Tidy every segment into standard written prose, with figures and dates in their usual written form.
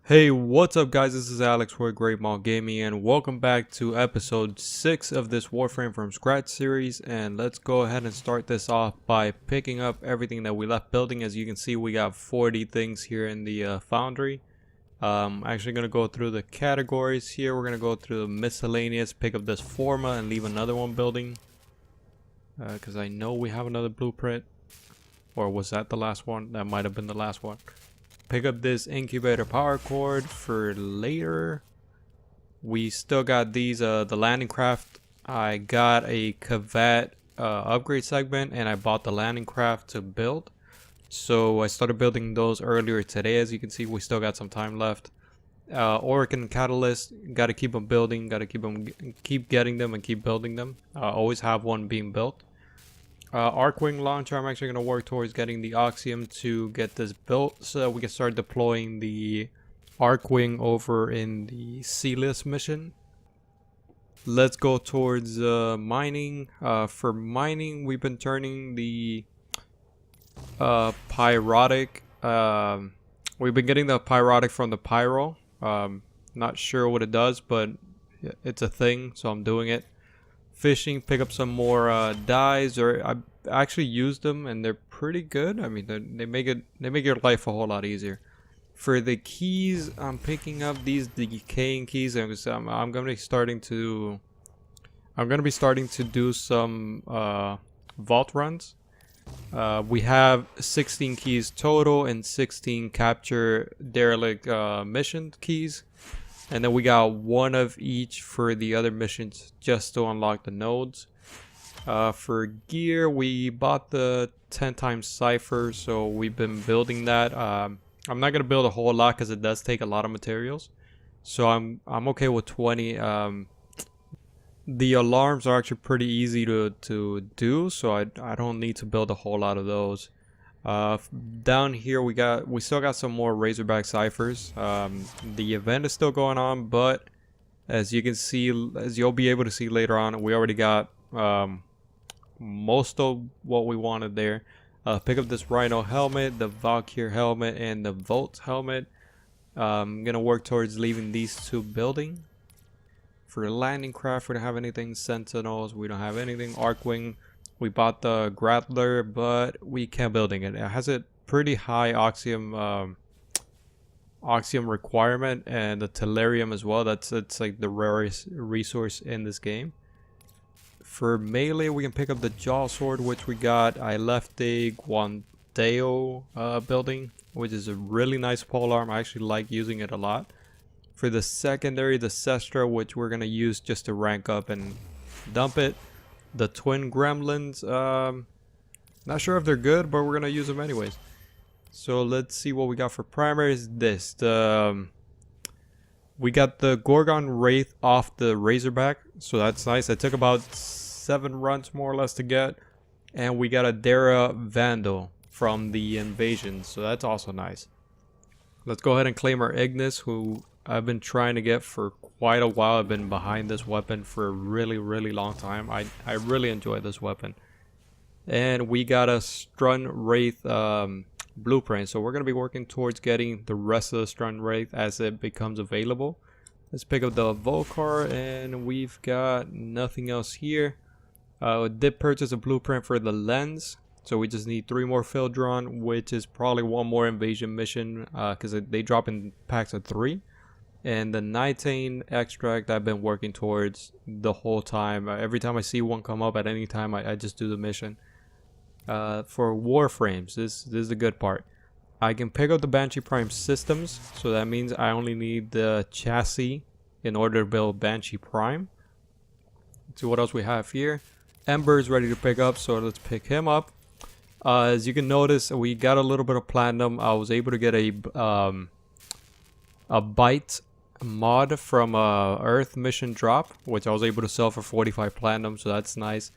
Hey, what's up guys, this is Alex with Great Maul Gaming and welcome back to episode 6 of this Warframe from Scratch series. And let's go ahead and start this off by picking up everything that we left building. As you can see, we got 40 things here in the foundry. Actually going to go through the categories here. We're going to go through the miscellaneous, pick up this forma and leave another one building. Because I know we have another blueprint. Or was that the last one? That might have been the last one. Pick up this incubator power cord for later. We still got these, the landing craft. I got a cavet upgrade segment and I bought the landing craft to build. So I started building those earlier today. As you can see, we still got some time left. Oricon catalyst, got to keep them building, got to keep getting them and keep building them. Always have one being built. Arcwing launcher, I'm actually going to work towards getting the Oxium to get this built so that we can start deploying the Arcwing over in the Sealess mission. Let's go towards mining. For mining, we've been turning the pyrotic. We've been getting the pyrotic from the pyro. Not sure what it does, but it's a thing, so I'm doing it. Fishing, pick up some more dyes, or I actually used them and they're pretty good. I mean, they make your life a whole lot easier. For the keys, I'm picking up these decaying keys. I'm gonna be starting to do some vault runs. We have 16 keys total and 16 capture derelict mission keys. And then we got one of each for the other missions just to unlock the nodes. For gear, we bought the 10 times cipher, so we've been building that. I'm not gonna build a whole lot because it does take a lot of materials. So I'm okay with 20. The alarms are actually pretty easy to do, so I don't need to build a whole lot of those. Down here we still got some more Razorback ciphers. The event is still going on, but as you can see, as you'll be able to see later on, we already got most of what we wanted there. Pick up this Rhino helmet, the Valkyr helmet, and the Volt helmet. I'm gonna work towards leaving these two building. For landing craft, we don't have anything. Sentinels, we don't have anything. Arcwing, we bought the Grappler, but we can't building it. It has a pretty high Oxium requirement, and the Tellurium as well. It's like the rarest resource in this game. For melee, we can pick up the Jaw Sword, which we got. I left the Guandeo building, which is a really nice polearm. I actually like using it a lot. For the secondary, the Sestra, which we're gonna use just to rank up and dump it. The Twin Gremlins, not sure if they're good, but we're gonna use them anyways. So let's see what we got for primaries. We got the Gorgon Wraith off the Razorback, so that's nice. It took about 7 runs more or less to get, and we got a Dara Vandal from the Invasion, so that's also nice. Let's go ahead and claim our Ignis, who I've been trying to get for quite a while. I've been behind this weapon for a really long time. I really enjoy this weapon. And we got a Strun Wraith blueprint, so we're going to be working towards getting the rest of the Strun Wraith as it becomes available. Let's pick up the Volcar, and we've got nothing else here. We did purchase a blueprint for the lens, so we just need 3 more Fildron, which is probably 1 more invasion mission because they drop in packs of 3. And the Nitane extract I've been working towards the whole time. Every time I see one come up at any time, I just do the mission. For Warframes, this is the good part. I can pick up the Banshee Prime systems, so that means I only need the chassis in order to build Banshee Prime. Let's see what else we have here. Ember is ready to pick up, so let's pick him up. As you can notice, we got a little bit of platinum. I was able to get a Byte mod from Earth mission drop, which I was able to sell for 45 platinum, so that's nice.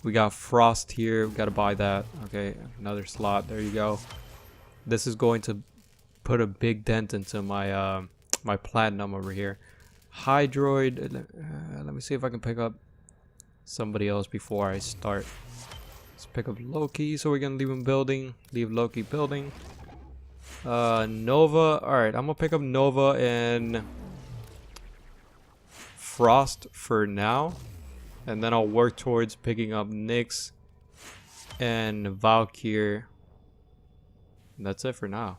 We got Frost here, we gotta buy that. Okay, another slot, there you go. This is going to put a big dent into my my platinum over here. Hydroid, let me see if I can pick up somebody else before I start. Let's pick up Loki, so we're gonna leave him building, leave Loki building. Nova. Alright, I'm gonna pick up Nova and Frost for now. And then I'll work towards picking up Nyx and Valkyr. And that's it for now.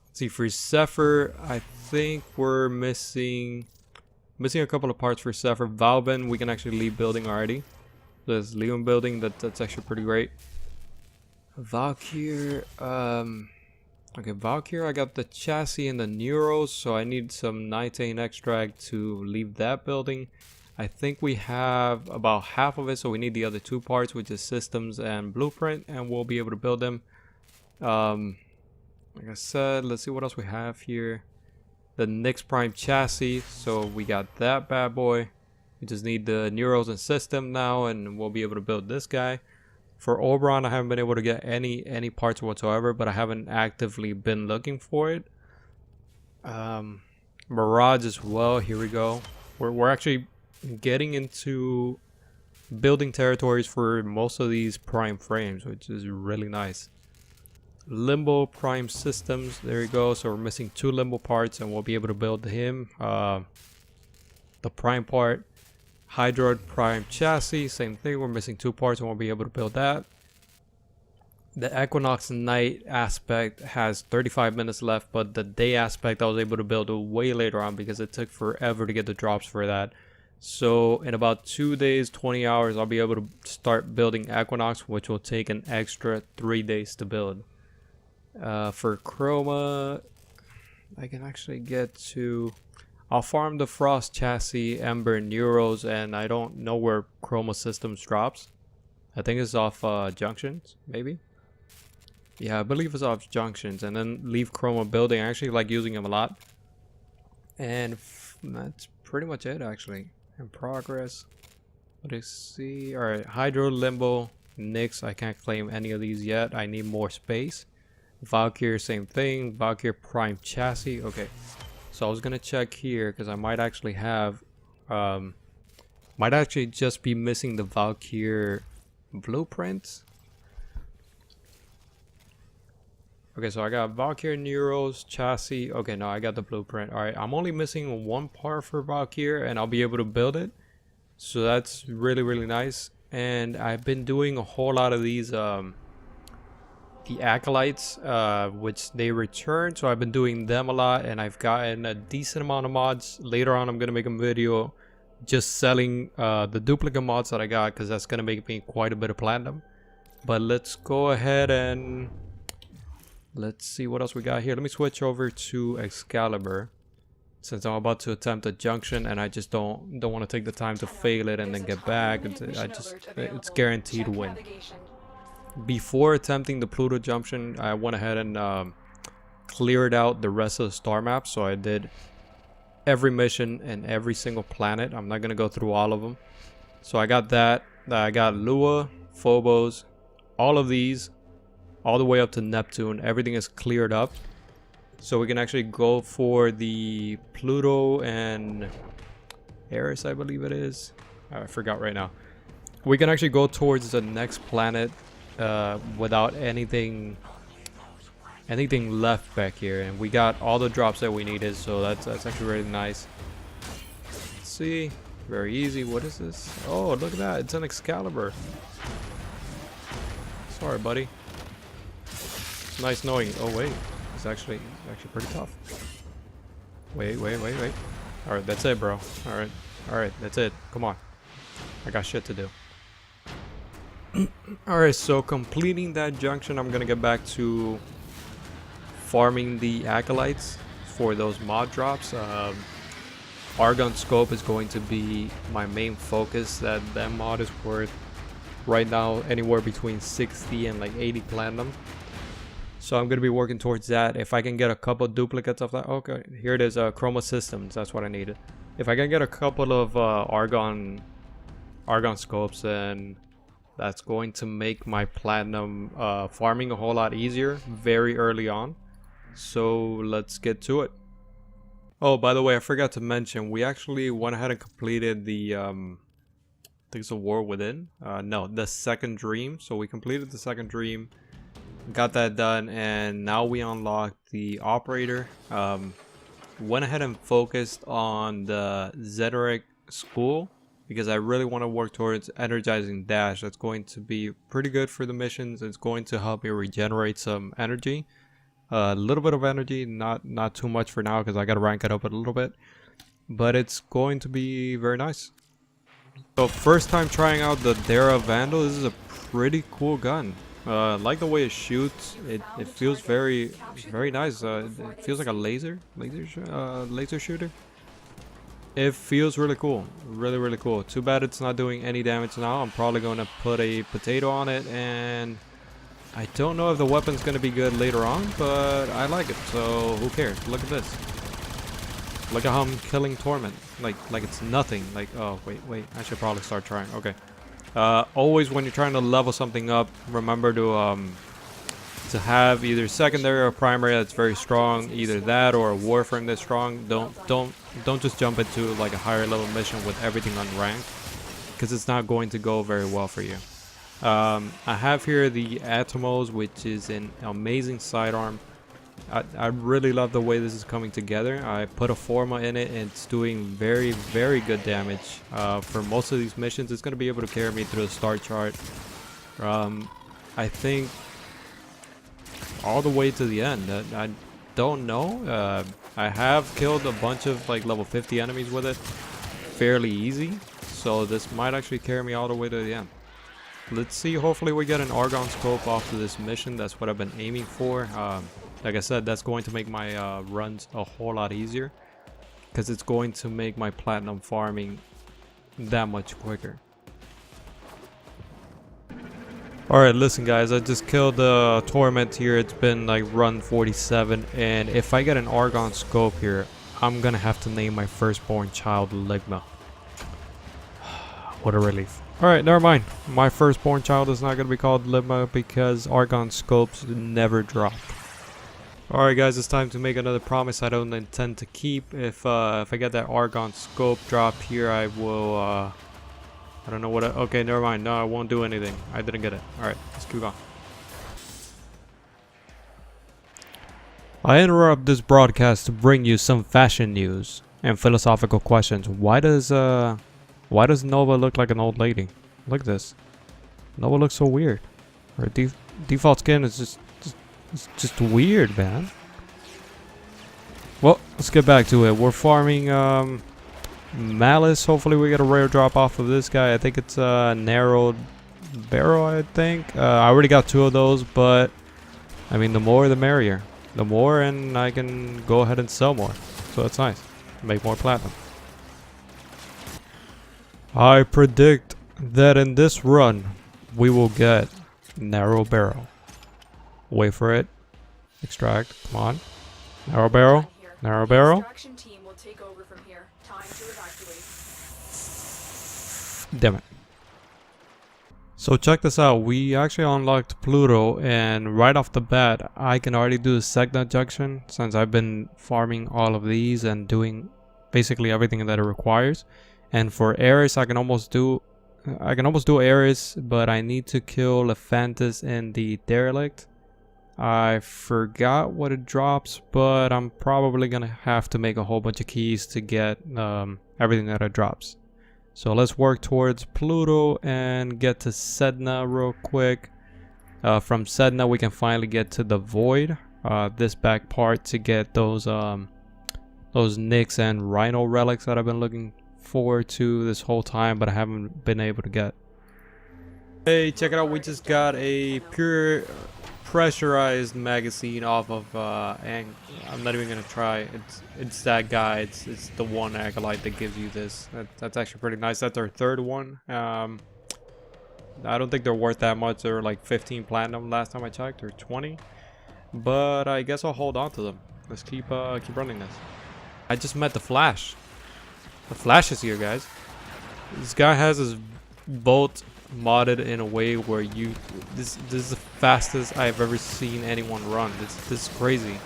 Let's see, for Zephyr, I think we're missing a couple of parts for Zephyr. Valben, we can actually leave building already. Let's leave him building. That's actually pretty great. Valkyr, okay, Valkyr, I got the chassis and the Neuros, so I need some Nitane extract to leave that building. I think we have about half of it, so we need the other 2 parts, which is systems and blueprint, and we'll be able to build them. Like I said, let's see what else we have here. The Nyx Prime chassis, so we got that bad boy. We just need the Neuros and system now, and we'll be able to build this guy. For Oberon, I haven't been able to get any parts whatsoever, but I haven't actively been looking for it. Mirage as well. Here we go. We're actually getting into building territories for most of these prime frames, which is really nice. Limbo Prime Systems. There you go. So we're missing 2 Limbo parts, and we'll be able to build him. The Prime part. Hydroid Prime chassis, same thing. We're missing 2 parts and we'll be able to build that. The Equinox Night aspect has 35 minutes left, but the day aspect I was able to build way later on because it took forever to get the drops for that. So in about 2 days, 20 hours, I'll be able to start building Equinox, which will take an extra 3 days to build. For Chroma, I can actually get to... I'll farm the Frost chassis, Ember, Neuros, and I don't know where Chroma Systems drops. I think it's off Junctions, maybe? Yeah, I believe it's off Junctions, and then leave Chroma building. I actually like using them a lot. And that's pretty much it, actually. In progress. What do you see? Alright, Hydro, Limbo, Nyx. I can't claim any of these yet. I need more space. Valkyr, same thing. Valkyr Prime chassis. Okay. So I was gonna check here because I might actually have, might actually just be missing the Valkyr blueprints. Okay, so I got Valkyr Neuros chassis. Okay, no, I got the blueprint. All right, I'm only missing 1 part for Valkyr, and I'll be able to build it. So that's really nice. And I've been doing a whole lot of these, the Acolytes, which they return, so I've been doing them a lot, and I've gotten a decent amount of mods. Later on I'm gonna make a video just selling the duplicate mods that I got, because that's gonna make me quite a bit of platinum. But let's go ahead and let's see what else we got here. Let me switch over to Excalibur, since I'm about to attempt a junction and I just don't want to take the time to fail it and then get back. It's guaranteed win. Before attempting the Pluto junction, I went ahead and cleared out the rest of the star map. So I did every mission and every single planet. I'm not going to go through all of them. So I got that. I got Lua, Phobos, all of these, all the way up to Neptune. Everything is cleared up. So we can actually go for the Pluto and Eris, I believe it is. I forgot right now. We can actually go towards the next planet without anything left back here, and we got all the drops that we needed, so that's actually really nice. Let's see, very easy. What is this? Oh, look at that, it's an Excalibur. Sorry, buddy. It's nice knowing. Oh wait, it's actually pretty tough. Wait. All right, that's it, bro. All right, that's it. Come on, I got shit to do. Alright, so completing that junction, I'm gonna get back to farming the Acolytes for those mod drops. Argon Scope is going to be my main focus. That mod is worth right now anywhere between 60 and like 80 platinum. So I'm gonna be working towards that. If I can get a couple duplicates of that, okay, here it is. Chroma Systems, that's what I needed. If I can get a couple of Argon Scopes, then that's going to make my platinum farming a whole lot easier very early on. So let's get to it. Oh, by the way, I forgot to mention, we actually went ahead and completed the I think it's a War Within. No, the second dream. So we completed the second dream. got that done, and now we unlock the operator. Went ahead and focused on the Zeteric school because I really want to work towards energizing dash. That's going to be pretty good for the missions. It's going to help me regenerate some energy, a little bit of energy, not too much for now because I got to rank it up a little bit, but it's going to be very nice. So first time trying out the Dara Vandal. This is a pretty cool gun. I like the way it shoots. It feels very nice. It feels like a laser shooter. It feels really cool, really cool. Too bad it's not doing any damage now. I'm probably going to put a potato on it, and I don't know if the weapon's going to be good later on, but I like it, so who cares? Look at this. Look at how I'm killing Torment, like it's nothing. Like, oh wait, I should probably start trying. Okay. Always when you're trying to level something up, remember to have either secondary or primary that's very strong, either that or a Warframe that's strong. Don't just jump into like a higher level mission with everything unranked, because it's not going to go very well for you. I have here the Atomos, which is an amazing sidearm. I really love the way this is coming together. I put a Forma in it, and it's doing very good damage. For most of these missions, it's going to be able to carry me through the star chart. I think all the way to the end. I don't know. I have killed a bunch of like level 50 enemies with it fairly easy, so this might actually carry me all the way to the end. Let's see. Hopefully we get an Argon scope off of this mission. That's what I've been aiming for. Like I said, that's going to make my runs a whole lot easier, because it's going to make my platinum farming that much quicker. Alright, listen guys, I just killed the Torment here. It's been like run 47, and if I get an Argon scope here, I'm gonna have to name my firstborn child Ligma. What a relief. Alright, never mind. My firstborn child is not gonna be called Ligma because Argon scopes never drop. Alright guys, it's time to make another promise I don't intend to keep. If I get that Argon scope drop here, I will I don't know what okay, never mind. No, I won't do anything. I didn't get it. Alright, let's keep on. I interrupt this broadcast to bring you some fashion news and philosophical questions. Why does Nova look like an old lady? Look at this. Nova looks so weird. Her default skin is just weird, man. Well, let's get back to it. We're farming Malice. Hopefully we get a rare drop off of this guy. I think it's a narrowed barrel, I think. I already got 2 of those, but I mean, the more the merrier. The more, and I can go ahead and sell more. So that's nice. Make more platinum. I predict that in this run, we will get narrow barrel. Wait for it. Extract. Come on. Narrow barrel. Narrow barrel. Damn it. So check this out. We actually unlocked Pluto, and right off the bat, I can already do the Segna junction since I've been farming all of these and doing basically everything that it requires. And for Ares, I can almost do Ares, but I need to kill Lephantis and the Derelict. I forgot what it drops, but I'm probably gonna have to make a whole bunch of keys to get everything that it drops. So let's work towards Pluto and get to Sedna real quick. From Sedna we can finally get to the Void, this back part, to get those Nyx and Rhino relics that I've been looking forward to this whole time, but I haven't been able to get. Hey, check it out. We just got a pure pressurized magazine off of and I'm not even gonna try. It's that guy. It's the one Acolyte that gives you this. That's actually pretty nice. That's our 3rd one. I don't think they're worth that much. They're like 15 platinum last time I checked, or 20. But I guess I'll hold on to them. Let's keep running this. I just met the Flash. The Flash is here, guys. This guy has his bolt modded in a way where this is the fastest I've ever seen anyone run. This is crazy.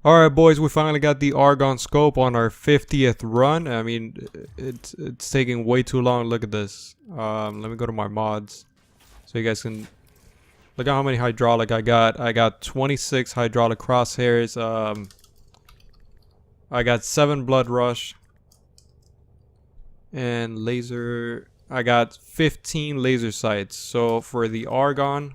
Alright boys, we finally got the Argon scope on our 50th run. I mean, it's taking way too long. Look at this. Let me go to my mods so you guys can look at how many hydraulic I got. I got 26 hydraulic crosshairs. I got 7 blood rush. And laser, I got 15 laser sights. So for the Argon,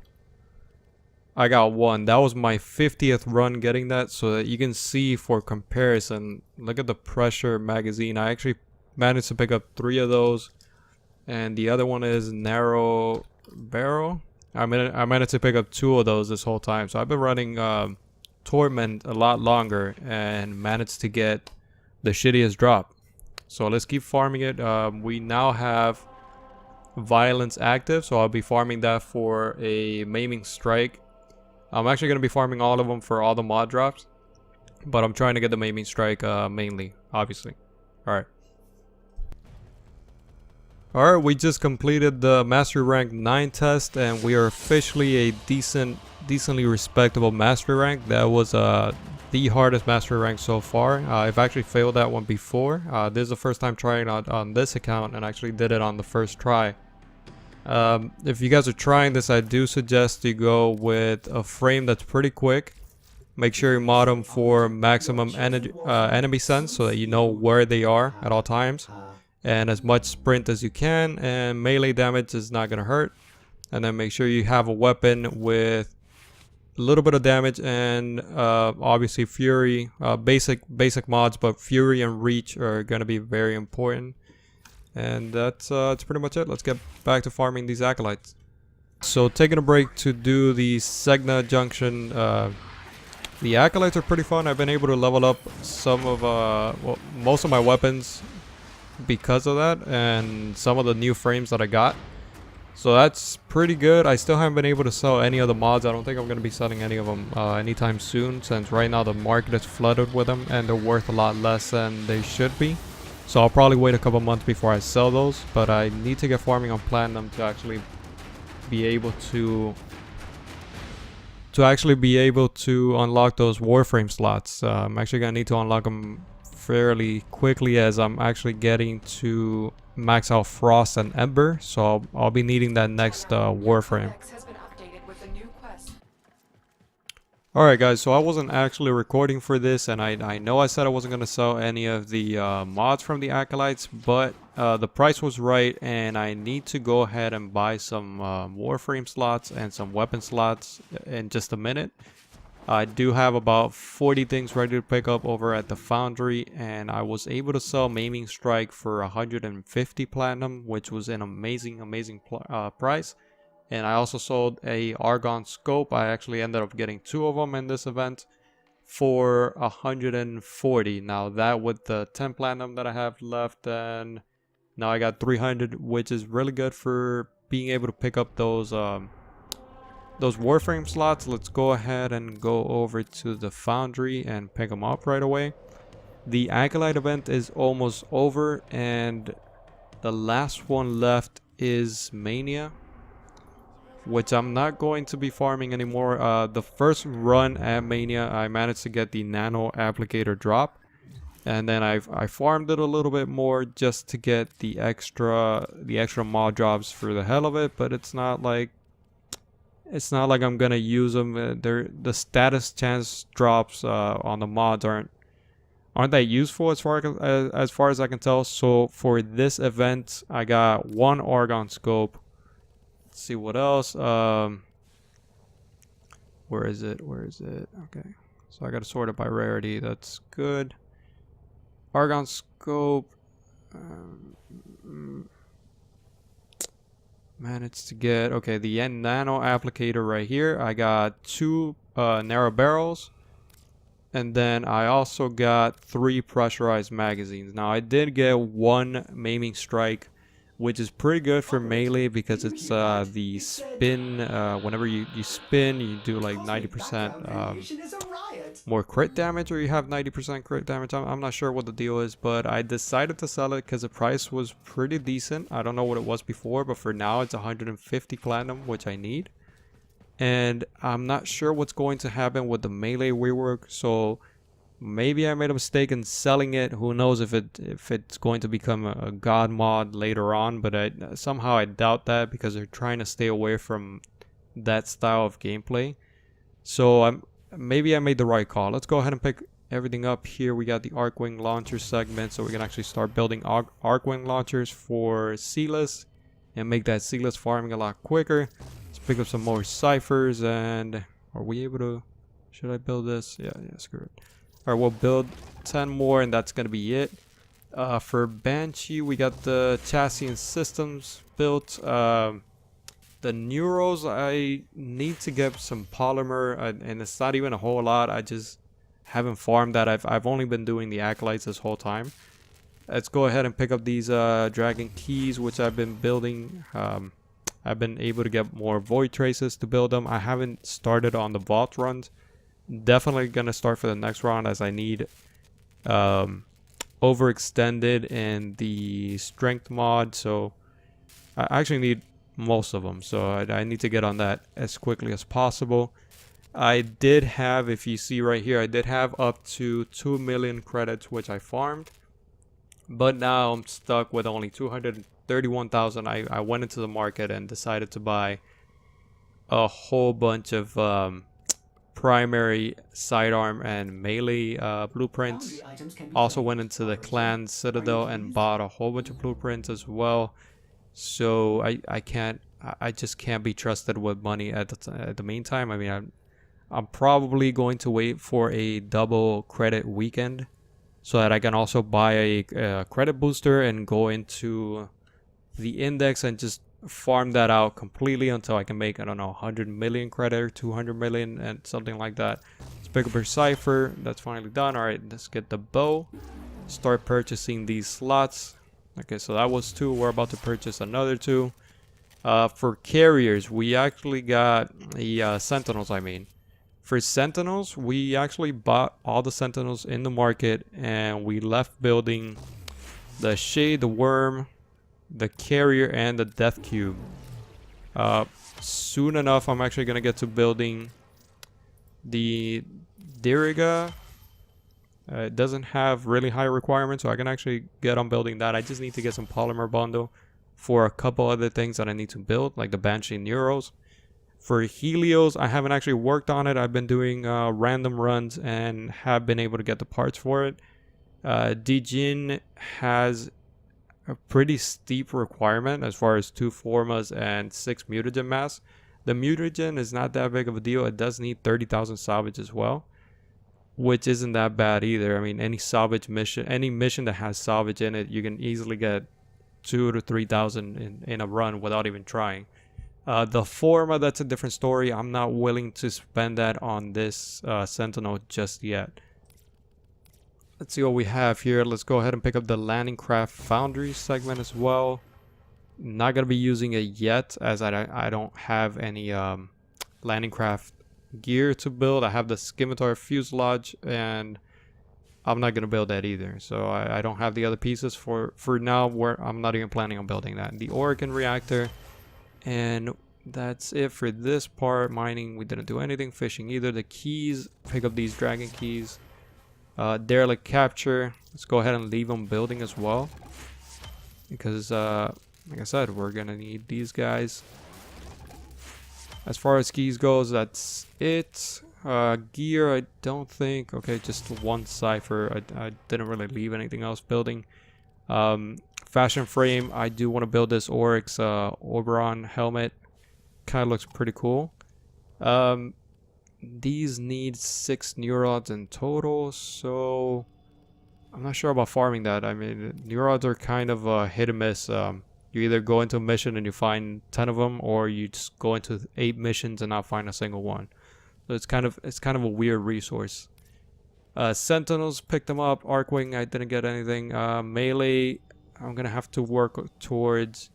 I got 1. That was my 50th run getting that, so that you can see for comparison. Look at the pressure magazine. I actually managed to pick up 3 of those, and the other one is narrow barrel. I managed to pick up 2 of those this whole time. So I've been running Torment a lot longer and managed to get the shittiest drop. So let's keep farming it. We now have Violence active, so I'll be farming that for a Maiming Strike. I'm actually going to be farming all of them for all the mod drops, but I'm trying to get the Maiming Strike mainly, obviously. Alright. Alright, we just completed the Mastery Rank 9 test, and we are officially a decently respectable Mastery Rank. That was the hardest Mastery Rank so far. I've actually failed that one before. This is the first time trying it on this account, and actually did it on the first try. If you guys are trying this, I do suggest you go with a frame that's pretty quick. Make sure you mod them for maximum enemy sense so that you know where they are at all times, and as much sprint as you can, and melee damage is not gonna hurt. And then make sure you have a weapon with a little bit of damage, and obviously fury, basic mods, but fury and reach are gonna be very important. And that's pretty much it. Let's get back to farming these acolytes. So taking a break to do the Segna Junction. The acolytes are pretty fun. I've been able to level up some of well, most of my weapons because of that, and some of the new frames that I got. So that's pretty good. I still haven't been able to sell any of the mods. I don't think I'm going to be selling any of them anytime soon, since right now the market is flooded with them and they're worth a lot less than they should be. So I'll probably wait a couple months before I sell those, but I need to get farming on Platinum to actually be able to unlock those Warframe slots. I'm actually gonna need to unlock them fairly quickly, as I'm actually getting to max out Frost and Ember, so I'll be needing that next Warframe. Alright guys, so I wasn't actually recording for this, and I know I said I wasn't going to sell any of the mods from the Acolytes, but the price was right, and I need to go ahead and buy some Warframe slots and some weapon slots in just a minute. I do have about 40 things ready to pick up over at the Foundry, and I was able to sell Maiming Strike for 150 Platinum, which was an amazing price. And I also sold a Argon scope. I actually ended up getting 2 of them in this event for 140. Now that with the 10 platinum that I have left, and now I got 300, which is really good for being able to pick up those Warframe slots. Let's go ahead and go over to the Foundry and pick them up right away. The Acolyte event is almost over, and the last one left is Mania, which I'm not going to be farming anymore. The first run at Mania, I managed to get the Nano Applicator drop, and then I farmed it a little bit more just to get the extra mod drops for the hell of it. But it's not like I'm gonna use them. The status chance drops on the mods aren't that useful as far as I can tell. So for this event, I got 1 Argon scope. Let's see what else. Where is it? Okay, so I gotta sort it by rarity. That's good. Argon scope. Managed to get, okay, the Nano Applicator right here. I got 2 narrow barrels, and then I also got 3 pressurized magazines. Now I did get 1 Maiming Strike, which is pretty good for melee because it's the spin. Whenever you spin, you do like 90% more crit damage, or you have 90% crit damage. I'm not sure what the deal is, but I decided to sell it because the price was pretty decent. I don't know what it was before, but for now it's 150 platinum, which I need. And I'm not sure what's going to happen with the melee rework, so Maybe I made a mistake in selling it. Who knows if it's going to become a god mod later on, but somehow I doubt that because they're trying to stay away from that style of gameplay. So maybe I made the right call. Let's go ahead and pick everything up here. We got the Arcwing launcher segment, so we can actually start building Arcwing launchers for Sealess and make that Sealess farming a lot quicker. Let's pick up some more ciphers. And are we able to, should I build this? Yeah, screw it. All right, we'll build 10 more and that's gonna be it. For Banshee, we got the chassis and systems built. The Neuros, I need to get some polymer, and it's not even a whole lot. I just haven't farmed that. I've only been doing the Acolytes this whole time. Let's go ahead and pick up these Dragon Keys, which I've been building. I've been able to get more Void Traces to build them. I haven't started on the Vault runs. Definitely gonna start for the next round, as I need overextended in the Strength mod. So I actually need most of them, so I need to get on that as quickly as possible. I did have, if you see right here, I did have up to 2 million credits, which I farmed, but now I'm stuck with only 231,000. I went into the market and decided to buy a whole bunch of primary sidearm and melee blueprints. Also went into the clan citadel and bought a whole bunch of blueprints as well. So I just can't be trusted with money at the meantime. I mean, I'm probably going to wait for a double credit weekend so that I can also buy a credit booster and go into the index and just farm that out completely until I can make, I don't know, 100 million credit or 200 million and something like that. Let's pick up our cipher. That's finally done. All right, let's get the bow. Start purchasing these slots. Okay, so that was 2. We're about to purchase another 2. For carriers, we actually got the Sentinels, I mean. For Sentinels, we actually bought all the Sentinels in the market, and we left building the Shade, the Worm, the Carrier, and the Death Cube. Soon enough, I'm actually going to get to building the Diriga. It doesn't have really high requirements, so I can actually get on building that. I just need to get some polymer bundle for a couple other things that I need to build, like the Banshee Neuros. For Helios, I haven't actually worked on it. I've been doing random runs and have been able to get the parts for it. Dijin has a pretty steep requirement as far as 2 Formas and 6 mutagen mass. The mutagen is not that big of a deal. It does need 30,000 salvage as well, which isn't that bad either. I mean, any salvage mission, any mission that has salvage in it, you can easily get 2,000 to 3,000 in a run without even trying. The Forma, that's a different story. I'm not willing to spend that on this Sentinel just yet. Let's see what we have here. Let's go ahead and pick up the Landing Craft Foundry segment as well. Not going to be using it yet, as I don't have any Landing Craft gear to build. I have the Scimitar Fuselage, and I'm not going to build that either. So I don't have the other pieces for now. I'm not even planning on building that. The Orokin Reactor. And that's it for this part. Mining, we didn't do anything. Fishing either. The keys, pick up these Dragon Keys. Derelict Capture, let's go ahead and leave them building as well, because like I said, we're gonna need these guys. As far as keys goes, that's it. Gear, I don't think. Okay, just 1 cipher. I didn't really leave anything else building. Fashion frame, I do want to build this Oryx Oberon helmet. Kind of looks pretty cool. These need 6 neurods in total, so I'm not sure about farming that. I mean, neurods are kind of hit and miss. You either go into a mission and you find 10 of them, or you just go into 8 missions and not find a single one. So it's kind of a weird resource. Sentinels, picked them up. Arcwing, I didn't get anything. Melee, I'm gonna have to work towards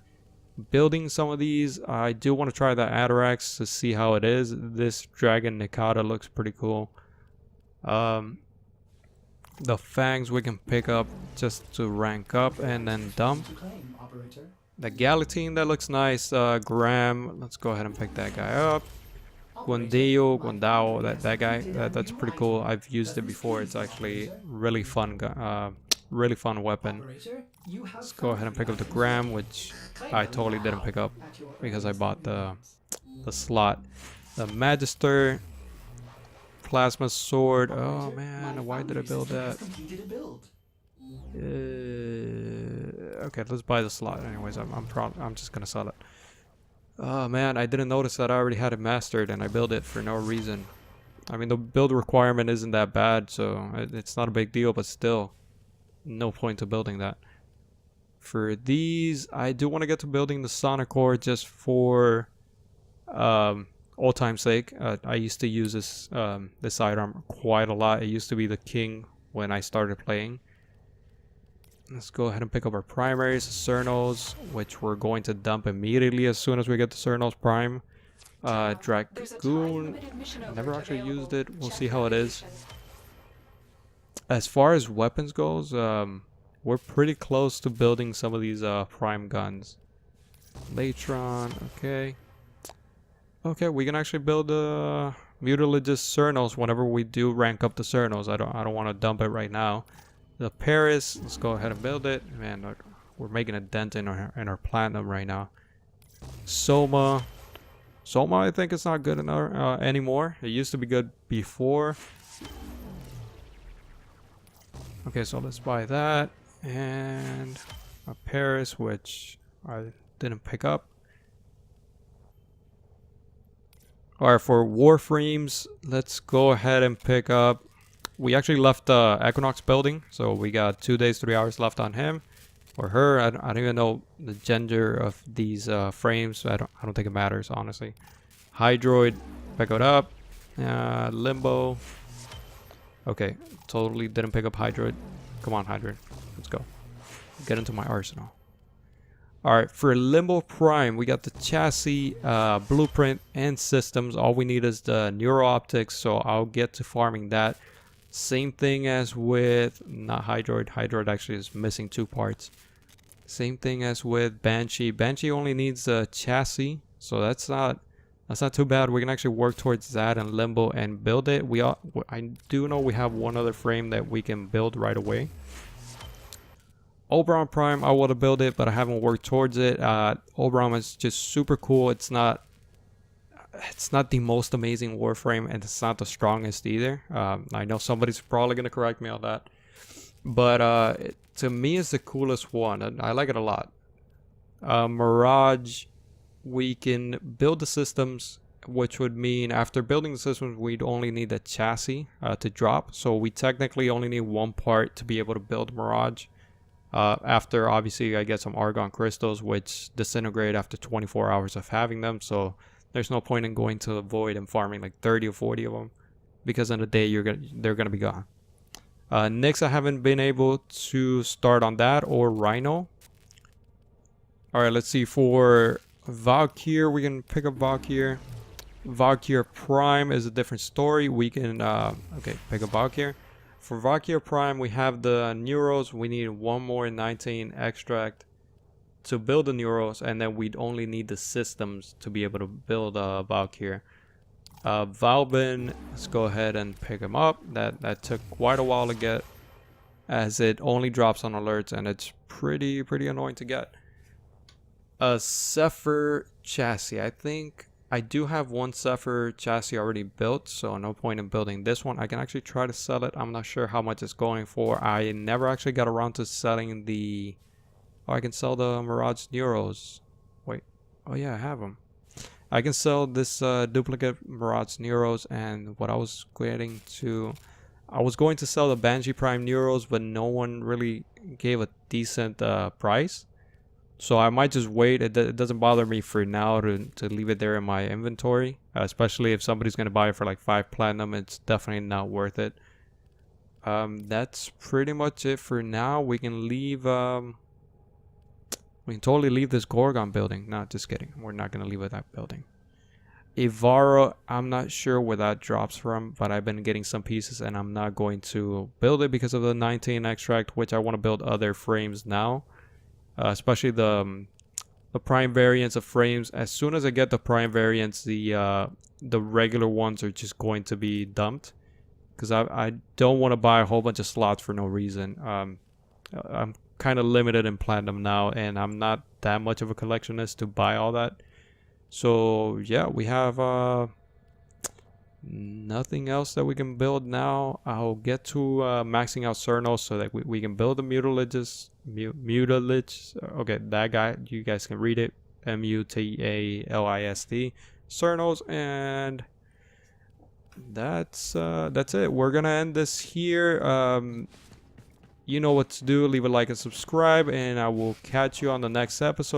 building some of these. I do want to try the Atarax to see how it is. This Dragon Nikata looks pretty cool. The Fangs we can pick up just to rank up and then dump. The Galatine, that looks nice. Graham, let's go ahead and pick that guy up. Guandao, that guy. That's pretty cool. I've used it before. It's actually really fun, really fun weapon. Let's go ahead and pick up the Gram, which I totally didn't pick up because I bought the slot. The Magister, Plasma Sword. Oh man, why did I build that? Okay, let's buy the slot. Anyways, I'm just gonna sell it. Oh man, I didn't notice that I already had it mastered and I built it for no reason. I mean, the build requirement isn't that bad, so it's not a big deal, but still, no point to building that. For these, I do want to get to building the Sonic Core just for old time's sake. I used to use this sidearm quite a lot. It used to be the king when I started playing. Let's go ahead and pick up our primaries, Cernos, which we're going to dump immediately as soon as we get the Cernos Prime. Dragoon, never actually used it. We'll see how it is. As far as weapons goes, we're pretty close to building some of these prime guns. Latron, okay. Okay, we can actually build Mutilogist Cernos whenever we do rank up the Cernos. I don't want to dump it right now. The Paris, let's go ahead and build it. Man, we're making a dent in our platinum right now. Soma, I think it's not good enough anymore. It used to be good before. Okay, so let's buy that and a Paris, which I didn't pick up. All right, for Warframes, let's go ahead and pick up. We actually left Equinox building, so we got 2 days, 3 hours left on him or her. I don't even know the gender of these frames. So I don't think it matters, honestly. Hydroid, pick it up. Limbo. Okay, totally didn't pick up Hydroid. Come on, Hydroid, let's go. Get into my arsenal. All right, for Limbo Prime, we got the chassis, blueprint, and systems. All we need is the neural optics, so I'll get to farming that. Same thing as with, not Hydroid. Hydroid actually is missing 2 parts. Same thing as with Banshee. Banshee only needs a chassis, so that's not too bad. We can actually work towards that and Limbo and build it. I do know we have one other frame that we can build right away. Oberon Prime, I want to build it, but I haven't worked towards it. Oberon is just super cool. It's not the most amazing Warframe, and it's not the strongest either. I know somebody's probably going to correct me on that. But to me, it's the coolest one, and I like it a lot. Mirage, we can build the systems, which would mean after building the systems, we'd only need the chassis to drop. So we technically only need 1 part to be able to build Mirage. After, obviously, I get some Argon Crystals, which disintegrate after 24 hours of having them. So there's no point in going to the void and farming like 30 or 40 of them, because in a day they're gonna be gone. Nyx, I haven't been able to start on that, or Rhino. All right, let's see. For Valkyr, we can pick up Valkyr. Valkyr Prime is a different story. We can okay, pick up Valkyr. For Valkyr Prime, we have the Neuros. We need 1 more 19 extract to build the Neuros, and then we'd only need the systems to be able to build Valkyr. Valbin, let's go ahead and pick him up. That took quite a while to get, as it only drops on alerts, and it's pretty annoying to get. A Zephyr chassis. I think I do have 1 Zephyr chassis already built, so no point in building this one. I can actually try to sell it. I'm not sure how much it's going for. I never actually got around to selling the... Oh, I can sell the Mirage Neuros. Wait. Oh yeah, I have them. I can sell this duplicate Mirage Neuros, and what I was going to sell the Banshee Prime Neuros, but no one really gave a decent price. So I might just wait. It doesn't bother me for now to leave it there in my inventory, especially if somebody's going to buy it for like 5 platinum. It's definitely not worth it. That's pretty much it for now. We can leave... we can totally leave this Gorgon building. No, just kidding. We're not going to leave that building. Ivara, I'm not sure where that drops from, but I've been getting some pieces, and I'm not going to build it because of the 19 extract, which I want to build other frames now. Especially the the prime variants of frames. As soon as I get the prime variants, the regular ones are just going to be dumped, because I don't want to buy a whole bunch of slots for no reason. I'm kind of limited in platinum now, and I'm not that much of a collectionist to buy all that. So yeah, we have nothing else that we can build now. I'll get to maxing out Cernos so that we can build the mutilages. Okay, that guy, you guys can read it. Mutalist Cernos, and that's it. We're gonna end this here. You know what to do. Leave a like and subscribe, and I will catch you on the next episode.